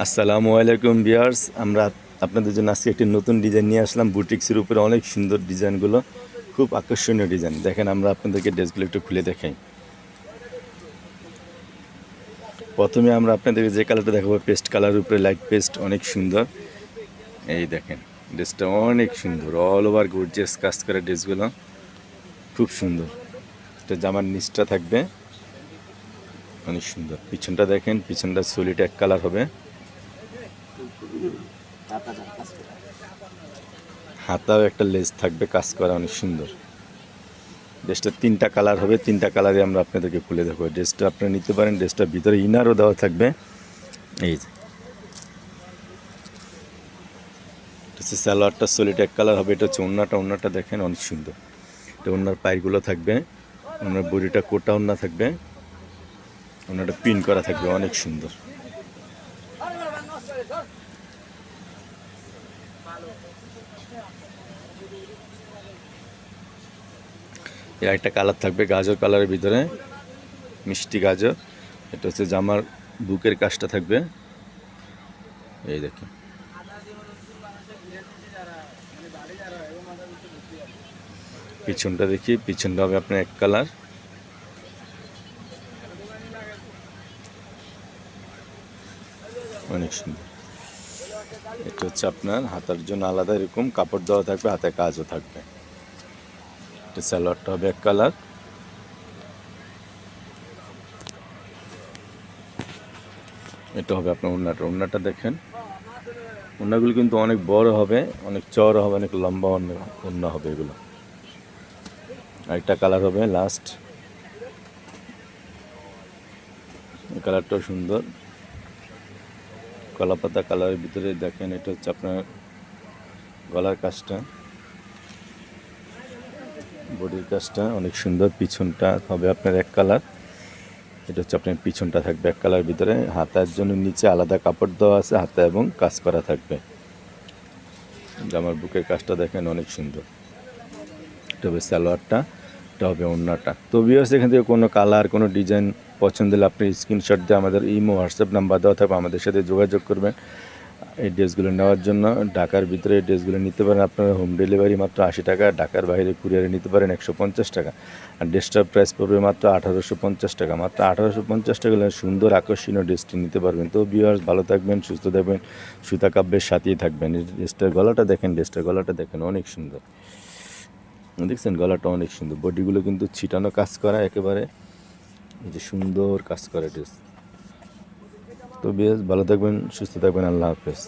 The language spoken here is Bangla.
আসসালামু আলাইকুম ভিউয়ার্স, আমরা আপনাদের জন্য আজকে একটি নতুন ডিজাইন নিয়ে আসলাম। বুটিক্সের উপরে অনেক সুন্দর ডিজাইনগুলো, খুব আকর্ষণীয় ডিজাইন। দেখেন, আমরা আপনাদেরকে ড্রেসগুলো একটু খুলে দেখাই। প্রথমে আমরা আপনাদেরকে যে কালারটা দেখাবো, পেস্ট কালারের উপরে লাইট পেস্ট, অনেক সুন্দর। এই দেখেন, ড্রেসটা অনেক সুন্দর, অল ওভার গর্জিয়াস কাজ করা ড্রেসগুলো খুব সুন্দর। এটা জামার নিচটা থাকবে অনেক সুন্দর। পিছনটা দেখেন, পিছনটা সলিড এক কালার হবে, হাতাও একটা লেস থাকবে, কাজ করা অনেক সুন্দর। ড্রেসটা 3টা কালার হবে, 3টা কালারে আমরা আপনাদেরকে খুলে দেবো। ড্রেসটা আপনারা নিতে পারেন। ড্রেসটার ভিতরে ইনারও দেওয়া থাকবে। এই যে হচ্ছে সালোয়ারটা সলিড এক কালার হবে। এটা হচ্ছে ওড়নাটা দেখেন অনেক সুন্দর। এটা ওড়নার পায়েরগুলো থাকবে, ওড়নার বডিটা কোটা ওড়না থাকবে, ওড়নাটা পিন করা থাকবে, অনেক সুন্দর। এর একটা কালার থাকবে গাজর কালারের ভিতরে, মিষ্টি গাজর। এটা হচ্ছে জামার বুকের কাজটা থাকবে, এই দেখেন। পিছনটা দেখি, পিছনটা হবে আপনার এক কালার, অনেক সুন্দর। এটা হচ্ছে আপনার হাতার জন্য আলাদা এরকম কাপড় দেওয়া থাকবে, হাতে কাজও থাকবে। এটা সালোয়ারটা হবে এক কালার। এটা হবে আপনার ওড়নাটা দেখেন। ওড়নাগুলো কিন্তু অনেক বড় হবে, অনেক চওড়া হবে, অনেক লম্বা ওড়না হবে এগুলো। আরেকটা কালার হবে লাস্ট, এই কালারটাও সুন্দর, কলাপাতা কালারের ভিতরে দেখেন। এটা হচ্ছে আপনার গলার কাজটা, বডির কাজটা অনেক সুন্দর। পিছনটা হবে আপনার এক কালার। এটা হচ্ছে আপনার পিছনটা থাকবে এক কালার ভিতরে, হাতার জন্য নিচে আলাদা কাপড় দেওয়া আছে, হাতা এবং কাজ করা থাকবে। জামার বুকের কাজটা দেখেন অনেক সুন্দর। এটা হবে সালোয়ারটা, এটা হবে ওড়নাটা। তো ভিউয়ার্স, এখান থেকে কোনো কালার, কোনো ডিজাইন পছন্দ হলে আপনি স্ক্রিনশট দিয়ে আমাদের ইমো হোয়াটসঅ্যাপ নাম্বার দেওয়া থাকবে, আমাদের সাথে যোগাযোগ করবেন এই ড্রেসগুলো নেওয়ার জন্য। ঢাকার ভিতরে এই ড্রেসগুলো নিতে পারেন আপনারা, হোম ডেলিভারি মাত্র 80 টাকা। ঢাকার বাইরে কুরিয়ারে নিতে পারেন 150 টাকা। আর ড্রেসটার প্রাইস পড়বে মাত্র 1850 টাকা। মাত্র 1850 টাকা হলে সুন্দর আকর্ষণীয় ড্রেসটি নিতে পারবেন। তো ভিউয়ার্স, ভালো থাকবেন, সুস্থ থাকবেন, সুতা কাব্যের সাথেই থাকবেন। এই ড্রেসটার গলাটা দেখেন, ড্রেসটার গলাটা দেখেন অনেক সুন্দর। দেখছেন, গলাটা অনেক সুন্দর। বডিগুলো কিন্তু ছিটানো কাজ করা একেবারে, এই যে সুন্দর কাজ করা ড্রেস। তো বেশ ভালো থাকবেন, সুস্থ থাকবেন। আল্লাহ হাফেজ।